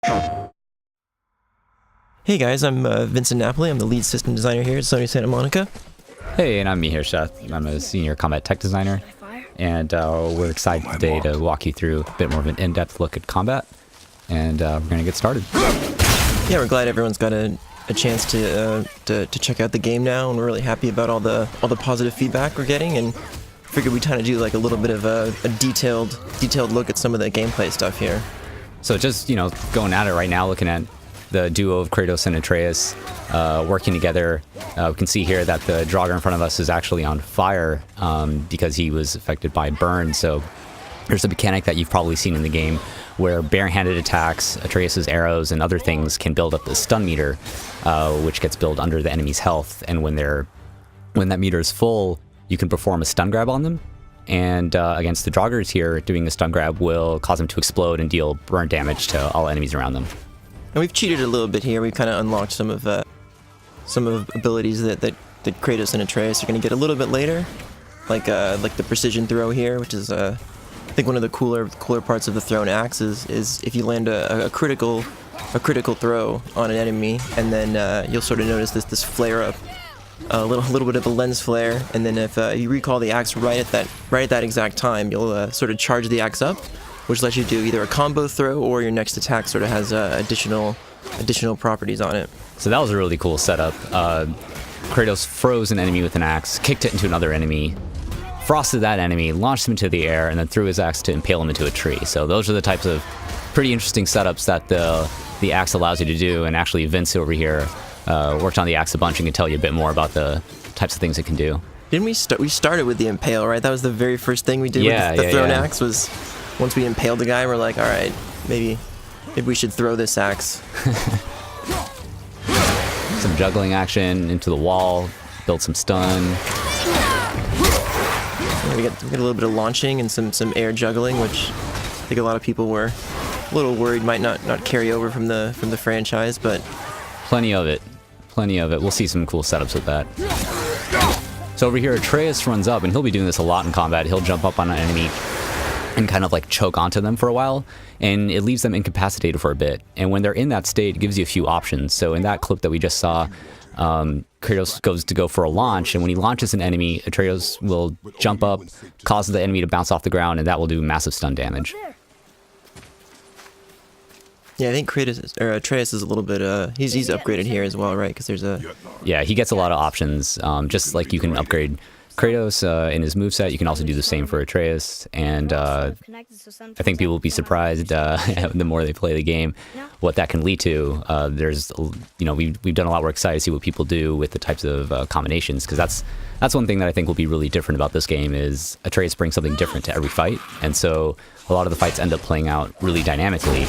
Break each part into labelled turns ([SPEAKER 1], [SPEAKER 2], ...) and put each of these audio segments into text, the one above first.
[SPEAKER 1] Hey guys, I'm Vincent Napoli. I'm the lead system designer here at Sony Santa Monica.
[SPEAKER 2] Hey, and I'm Mihir Sheth. I'm a senior combat tech designer, and we're excited today to walk you through a bit more of an in-depth look at combat, and we're going to get started.
[SPEAKER 1] Yeah, we're glad everyone's got a chance to check out the game now, and we're really happy about all the positive feedback we're getting, and figured we'd kind of do like a little bit of a detailed look at some of the gameplay stuff here.
[SPEAKER 2] So just, going at it right now, looking at the duo of Kratos and Atreus working together. We can see here that the Draugr in front of us is actually on fire because he was affected by burn. So there's a mechanic that you've probably seen in the game where barehanded attacks, Atreus's arrows, and other things can build up the stun meter, which gets built under the enemy's health. And when that meter is full, you can perform a stun grab on them. And against the Draugrs here, doing a stun grab will cause them to explode and deal burn damage to all enemies around them.
[SPEAKER 1] And we've cheated a little bit here. We've kind of unlocked some of abilities that Kratos and Atreus are going to get a little bit later, like the precision throw here, which is I think one of the cooler parts of the thrown axe is if you land a critical throw on an enemy, and then you'll sort of notice this flare up, a little bit of a lens flare, and then if you recall the axe right at that exact time, you'll sort of charge the axe up, which lets you do either a combo throw or your next attack sort of has additional properties on it.
[SPEAKER 2] So that was a really cool setup. Kratos froze an enemy with an axe, kicked it into another enemy, frosted that enemy, launched him into the air, and then threw his axe to impale him into a tree. So those are the types of pretty interesting setups that the axe allows you to do. And actually, Vince over here worked on the axe a bunch and can tell you a bit more about the types of things it can do.
[SPEAKER 1] Didn't we started with the impale, right? That was the very first thing we did with the thrown axe was. Once we impaled the guy, we're like, all right, maybe we should throw this axe.
[SPEAKER 2] Some juggling action into the wall, build some stun.
[SPEAKER 1] We get a little bit of launching and some air juggling, which I think a lot of people were a little worried might not carry over from the franchise, but
[SPEAKER 2] plenty of it. We'll see some cool setups with that. So over here, Atreus runs up, and he'll be doing this a lot in combat. He'll jump up on an enemy and kind of like choke onto them for a while, and it leaves them incapacitated for a bit. And when they're in that state, it gives you a few options. So in that clip that we just saw, Kratos goes to go for a launch, and when he launches an enemy, Atreus will jump up, causes the enemy to bounce off the ground, and that will do massive stun damage.
[SPEAKER 1] Yeah, I think Atreus is a little bit, he's upgraded here as well, right? Because there's a...
[SPEAKER 2] Yeah, he gets a lot of options, just like you can upgrade Kratos in his moveset. You can also do the same for Atreus, and I think people will be surprised the more they play the game what that can lead to. There's, we've done a lot. We're excited to see what people do with the types of combinations, because that's one thing that I think will be really different about this game is Atreus brings something different to every fight, and so a lot of the fights end up playing out really dynamically.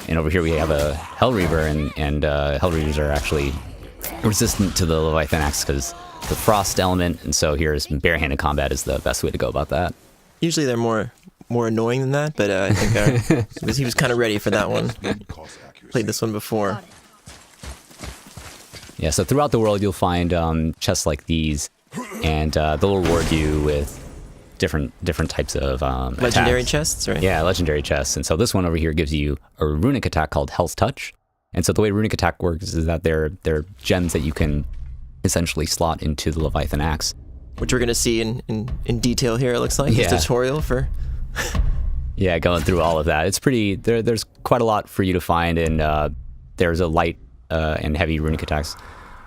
[SPEAKER 2] And over here we have a Hell Reaver, and Hell Reavers are actually resistant to the Leviathan axe because the frost element, and so here's barehanded combat is the best way to go about that.
[SPEAKER 1] Usually they're more annoying than that, but I think he was kind of ready for that one. Played this one before.
[SPEAKER 2] Yeah, so throughout the world you'll find chests like these, and they'll reward you with different types of
[SPEAKER 1] legendary
[SPEAKER 2] attacks.
[SPEAKER 1] Chests, right?
[SPEAKER 2] Yeah, legendary chests. And so this one over here gives you a runic attack called Hell's Touch. And so the way runic attack works is that they're gems that you can essentially slot into the Leviathan axe,
[SPEAKER 1] which we're going to see in detail here, it looks like.
[SPEAKER 2] Yeah.
[SPEAKER 1] This tutorial for...
[SPEAKER 2] Yeah, going through all of that. It's pretty... There's quite a lot for you to find, and there's a light and heavy runic attacks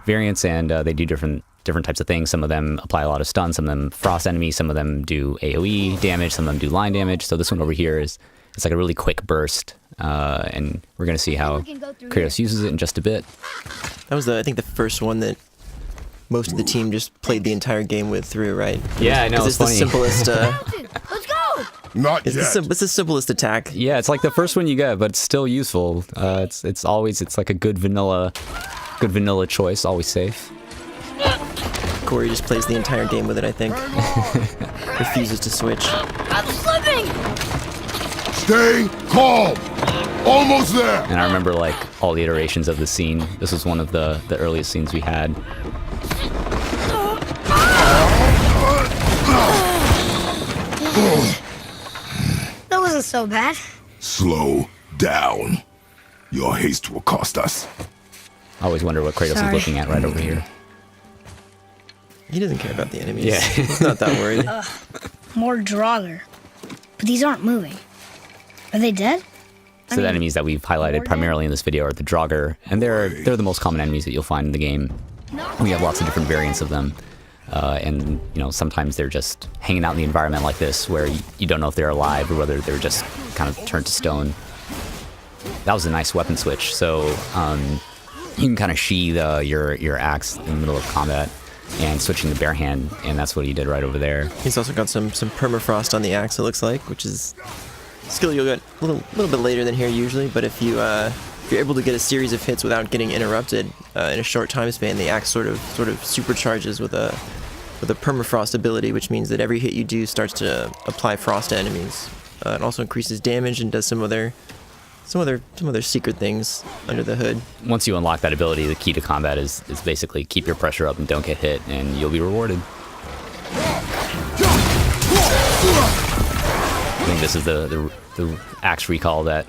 [SPEAKER 2] variants, and they do different types of things. Some of them apply a lot of stun, some of them frost enemies, some of them do AoE damage, some of them do line damage. So this one over here it's like a really quick burst, and we're going to see how Kratos uses it in just a bit.
[SPEAKER 1] That was, I think, the first one that most of the team just played the entire game through, right?
[SPEAKER 2] Yeah, I know.
[SPEAKER 1] It's funny. The simplest.
[SPEAKER 3] Let's go.
[SPEAKER 4] Not yet.
[SPEAKER 1] It's the simplest attack.
[SPEAKER 2] Yeah, it's like the first one you get, but it's still useful. It's always like a good vanilla choice, always safe.
[SPEAKER 1] Corey just plays the entire game with it, I think. Refuses to switch.
[SPEAKER 3] I'm slipping.
[SPEAKER 4] Stay calm. Almost there.
[SPEAKER 2] And I remember like all the iterations of the scene. This was one of the earliest scenes we had.
[SPEAKER 3] That wasn't so bad.
[SPEAKER 4] Slow down. Your haste will cost us.
[SPEAKER 2] I always wonder what Kratos is
[SPEAKER 3] Sorry.
[SPEAKER 2] looking at right over here.
[SPEAKER 1] He doesn't care about the enemies.
[SPEAKER 2] Yeah.
[SPEAKER 1] He's not that worried.
[SPEAKER 3] More Draugr. But these aren't moving. Are they dead?
[SPEAKER 2] So the enemies that we've highlighted primarily in this video are the Draugr, and they're the most common enemies that you'll find in the game. We have lots of different variants of them, and you know, sometimes they're just hanging out in the environment like this, where you don't know if they're alive or whether they're just kind of turned to stone. That was a nice weapon switch. So you can kind of sheathe your axe in the middle of combat and switching the bare hand, and that's what he did right over there.
[SPEAKER 1] He's also got some permafrost on the axe, it looks like, which is a skill you'll get a little bit later than here usually, but if you're able to get a series of hits without getting interrupted in a short time span, the axe sort of supercharges with a permafrost ability, which means that every hit you do starts to apply frost to enemies. It also increases damage and does some other secret things under the hood.
[SPEAKER 2] Once you unlock that ability, the key to combat is basically keep your pressure up and don't get hit, and you'll be rewarded. I think this is the axe recall that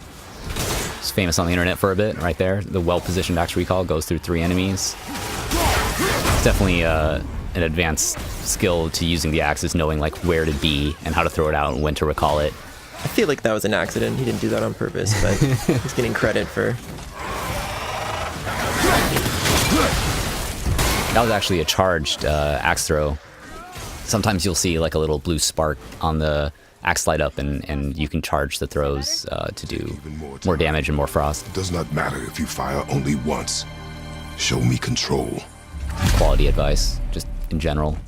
[SPEAKER 2] is famous on the internet for a bit, right there. The well-positioned axe recall goes through 3 enemies. It's definitely an advanced skill to using the axe, is knowing like where to be and how to throw it out and when to recall it.
[SPEAKER 1] I feel like that was an accident. He didn't do that on purpose, but he's getting credit for...
[SPEAKER 2] That was actually a charged axe throw. Sometimes you'll see like a little blue spark on the axe light up, and you can charge the throws to do more damage and more frost.
[SPEAKER 4] It does not matter if you fire only once. Show me control.
[SPEAKER 2] Quality advice, just in general.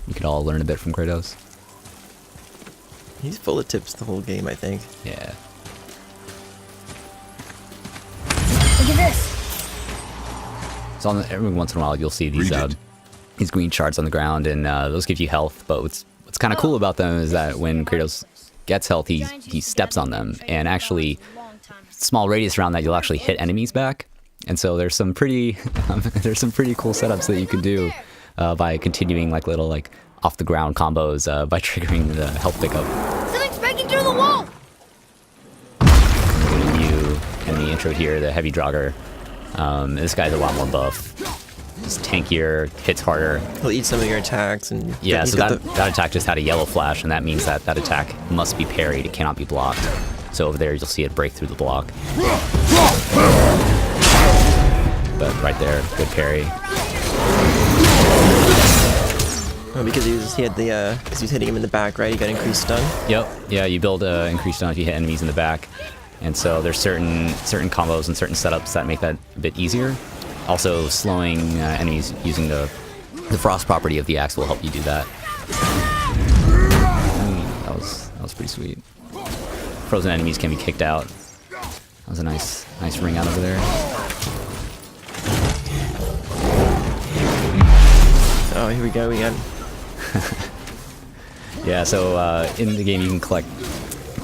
[SPEAKER 2] We could all learn a bit from Kratos.
[SPEAKER 1] He's full of tips the whole game, I think.
[SPEAKER 2] Yeah.
[SPEAKER 3] Look at this.
[SPEAKER 2] So every once in a while you'll see these green shards on the ground, and those give you health. But what's kind of cool about them is that when Kratos gets health, he steps on them, and actually small radius around that you'll actually hit enemies back. And so there's some pretty there's some pretty cool setups that you can do by continuing like little like off the ground combos by triggering the health pickup.
[SPEAKER 3] Something's breaking through the wall.
[SPEAKER 2] A new enemy intro here, the heavy Draugr. This guy's a lot more buff. He's tankier, hits harder.
[SPEAKER 1] He'll eat some of your attacks, and
[SPEAKER 2] Yeah,
[SPEAKER 1] he's
[SPEAKER 2] so
[SPEAKER 1] got
[SPEAKER 2] that attack just had a yellow flash, and that means that that attack must be parried. It cannot be blocked. So over there, you'll see it break through the block. But right there, good parry.
[SPEAKER 1] Oh, because he had the because he was hitting him in the back, right? He got increased stun.
[SPEAKER 2] Yep. Yeah, you build increased stun if you hit enemies in the back, and so there's certain combos and certain setups that make that a bit easier. Also, slowing enemies using the frost property of the axe will help you do that. That was pretty sweet. Frozen enemies can be kicked out. That was a nice ring out over there.
[SPEAKER 1] Oh, here we go. We got.
[SPEAKER 2] Yeah, so in the game you can collect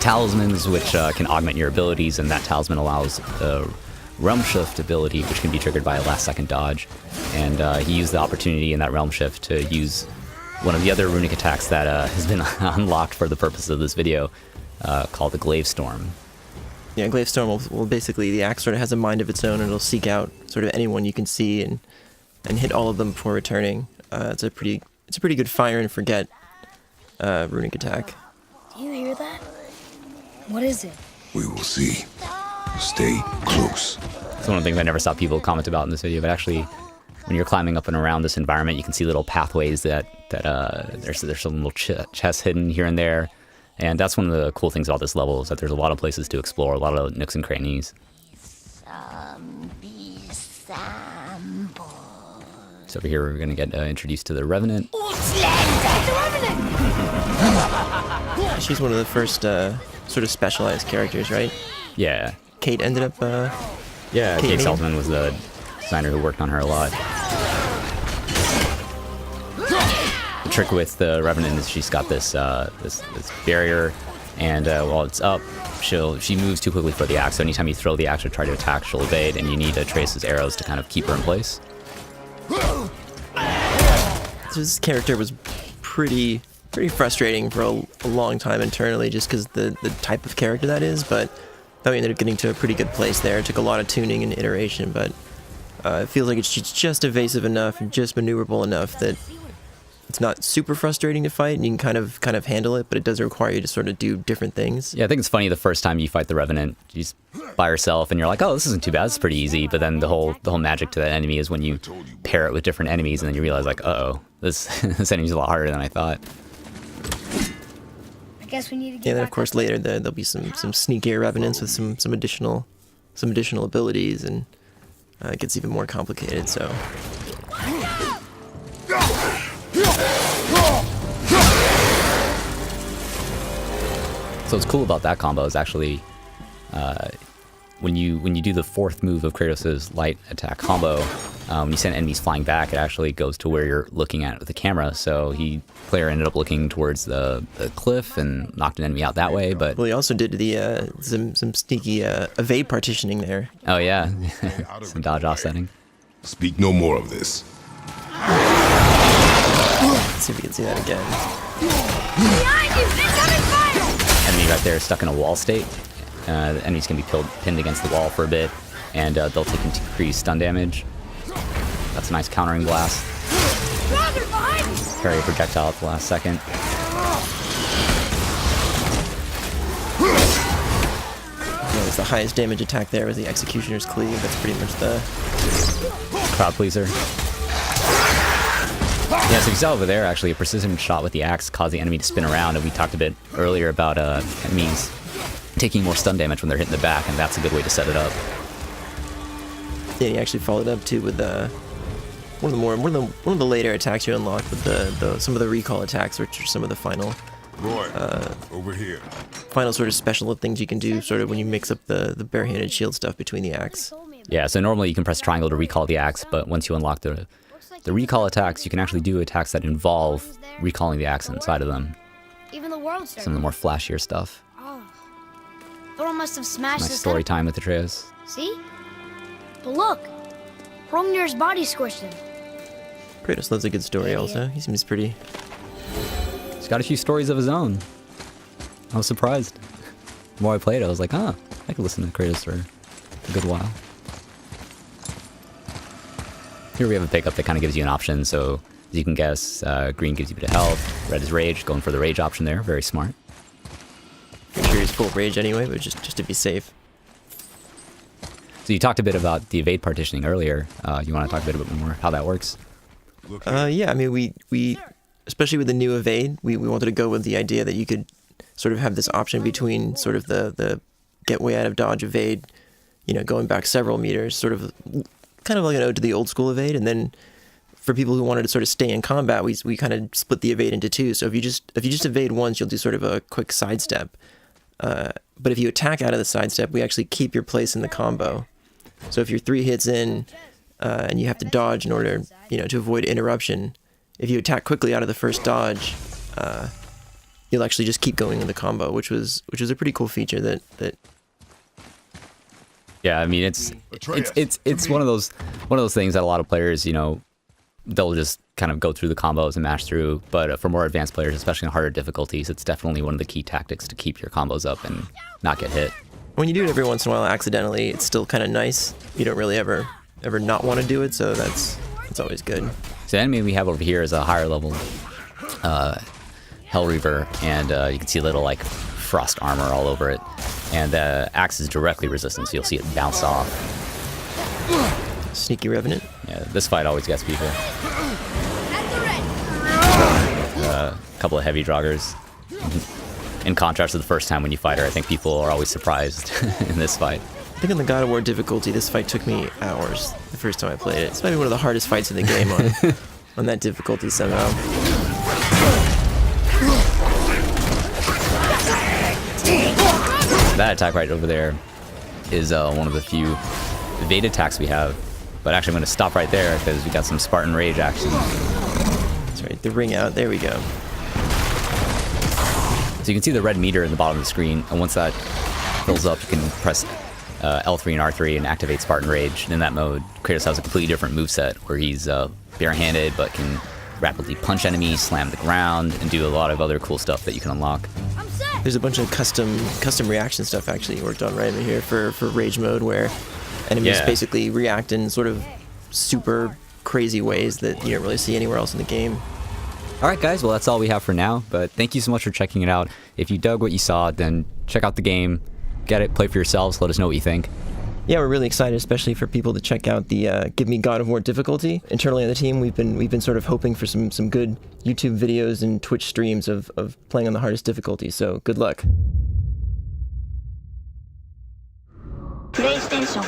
[SPEAKER 2] talismans, which can augment your abilities, and that talisman allows the realm shift ability, which can be triggered by a last-second dodge. And he used the opportunity in that realm shift to use one of the other runic attacks that has been unlocked for the purpose of this video, called the Glaive Storm.
[SPEAKER 1] Yeah, Glaive Storm will basically, the axe sort of has a mind of its own, and it'll seek out sort of anyone you can see and hit all of them before returning. It's a pretty good fire and forget runic attack.
[SPEAKER 3] Do you hear that? What is it?
[SPEAKER 4] We will see. Stay close.
[SPEAKER 2] It's one of the things I never saw people comment about in this video, but actually, when you're climbing up and around this environment, you can see little pathways that there's some little chests hidden here and there, and that's one of the cool things about this level, is that there's a lot of places to explore, a lot of nooks and crannies. So over here, we're gonna get introduced to the Revenant.
[SPEAKER 1] She's one of the first sort of specialized characters, right?
[SPEAKER 2] Yeah.
[SPEAKER 1] Kate ended up.
[SPEAKER 2] Yeah, Kate
[SPEAKER 1] Kate
[SPEAKER 2] Salzman was the designer who worked on her a lot. The trick with the Revenant is she's got this this barrier, and while it's up, she moves too quickly for the axe. So anytime you throw the axe or try to attack, she'll evade, and you need Trace's arrows to kind of keep her in place.
[SPEAKER 1] So this character was pretty frustrating for a long time internally, just because the type of character that is, but thought we ended up getting to a pretty good place there. It took a lot of tuning and iteration, but it feels like it's just evasive enough and just maneuverable enough that it's not super frustrating to fight, and you can kind of handle it, but it does require you to sort of do different things.
[SPEAKER 2] Yeah, I think it's funny the first time you fight the Revenant, you're just by yourself, and you're like, oh, this isn't too bad, it's pretty easy. But then the whole magic to that enemy is when you pair it with different enemies, and then you realize, like, uh-oh, this enemy's a lot harder than I thought.
[SPEAKER 3] I guess we need to get.
[SPEAKER 1] Yeah, then of
[SPEAKER 3] back
[SPEAKER 1] course
[SPEAKER 3] up.
[SPEAKER 1] later there'll be some sneakier Revenants with some additional abilities, and it gets even more complicated. So.
[SPEAKER 2] So what's cool about that combo is actually when you do the fourth move of Kratos' light attack combo, when you send enemies flying back, it actually goes to where you're looking at with the camera. So player ended up looking towards the cliff and knocked an enemy out that way. But
[SPEAKER 1] Well, he also did the some sneaky evade partitioning there.
[SPEAKER 2] oh yeah, some dodge offsetting.
[SPEAKER 4] Speak no more of this.
[SPEAKER 1] Let's see if we can see that again.
[SPEAKER 3] Behind you! Incoming fire!
[SPEAKER 2] Enemy right there stuck in a wall state. The enemies can be pinned against the wall for a bit, and they'll take increased stun damage. That's a nice countering blast.
[SPEAKER 3] Brother, behind you!
[SPEAKER 2] Parry a projectile at the last second.
[SPEAKER 1] Yeah, it's the highest damage attack there was the Executioner's Cleave. That's pretty much the
[SPEAKER 2] Crowd pleaser. Yeah, so you saw over there, actually, a precision shot with the axe caused the enemy to spin around, and we talked a bit earlier about enemies taking more stun damage when they're hitting the back, and that's a good way to set it up.
[SPEAKER 1] Yeah, he actually followed up too with one of the later attacks you unlock with some of the recall attacks, which are some of the final
[SPEAKER 4] Roy, over here.
[SPEAKER 1] final sort of special things you can do sort of when you mix up the barehanded shield stuff between the axe.
[SPEAKER 2] Yeah, so normally you can press triangle to recall the axe, but once you unlock the recall attacks, you can actually do attacks that involve recalling the axe inside of them.
[SPEAKER 3] Even the world
[SPEAKER 2] Some of the more flashier stuff.
[SPEAKER 3] Oh. Thor must have smashed
[SPEAKER 2] Nice
[SPEAKER 3] this
[SPEAKER 2] story
[SPEAKER 3] up.
[SPEAKER 2] time with Atreus.
[SPEAKER 3] See? But look! Hrungnir's body squished him.
[SPEAKER 1] Kratos loves a good story also. He seems pretty...
[SPEAKER 2] He's got a few stories of his own. I was surprised. The more I played, I was like, I could listen to Kratos for a good while. Here we have a pickup that kind of gives you an option, so as you can guess, green gives you a bit of health, red is rage, going for the rage option there, very smart.
[SPEAKER 1] I'm sure he's full rage anyway, but just to be safe.
[SPEAKER 2] So you talked a bit about the evade partitioning earlier. You want to talk a bit more how that works?
[SPEAKER 1] Yeah, I mean, we especially with the new evade, we wanted to go with the idea that you could sort of have this option between sort of the get way out of dodge evade, going back several meters, sort of kind of like an ode to the old school evade, and then for people who wanted to sort of stay in combat, we kind of split the evade into two. So if you just evade once, you'll do sort of a quick sidestep. But if you attack out of the sidestep, we actually keep your place in the combo. So if you're 3 hits in and you have to dodge in order, to avoid interruption, if you attack quickly out of the first dodge, you'll actually just keep going in the combo, which was a pretty cool feature that.
[SPEAKER 2] Yeah, I mean it's one of those things that a lot of players, they'll just kind of go through the combos and mash through. But for more advanced players, especially in harder difficulties, it's definitely one of the key tactics to keep your combos up and not get hit.
[SPEAKER 1] When you do it every once in a while accidentally, it's still kind of nice. You don't really ever not want to do it, so that's always good.
[SPEAKER 2] So the enemy we have over here is a higher level Hell Reaver, and you can see a little like frost armor all over it. And the axe is directly resistant, so you'll see it bounce off.
[SPEAKER 1] Sneaky Revenant.
[SPEAKER 2] Yeah, this fight always gets people. A couple of heavy joggers. In contrast to the first time when you fight her, I think people are always surprised in this fight.
[SPEAKER 1] I think on the God of War difficulty, this fight took me hours the first time I played it. It's probably one of the hardest fights in the game on that difficulty somehow.
[SPEAKER 2] That attack right over there is one of the few evade attacks we have. But actually, I'm going to stop right there because we got some Spartan Rage action.
[SPEAKER 1] That's right, the ring out. There we go.
[SPEAKER 2] So you can see the red meter in the bottom of the screen, and once that fills up, you can press L3 and R3 and activate Spartan Rage. And in that mode, Kratos has a completely different moveset where he's barehanded but can rapidly punch enemies, slam the ground, and do a lot of other cool stuff that you can unlock.
[SPEAKER 3] I'm set!
[SPEAKER 1] There's a bunch of custom reaction stuff actually worked on right in here for rage mode, where enemies basically react in sort of super crazy ways that you don't really see anywhere else in the game.
[SPEAKER 2] Alright guys, well that's all we have for now, but thank you so much for checking it out. If you dug what you saw, then check out the game, get it, play for yourselves, let us know what you think.
[SPEAKER 1] Yeah, we're really excited, especially for people to check out the Give Me God of War difficulty. Internally on the team, we've been sort of hoping for some good YouTube videos and Twitch streams of playing on the hardest difficulty, so good luck.
[SPEAKER 3] PlayStation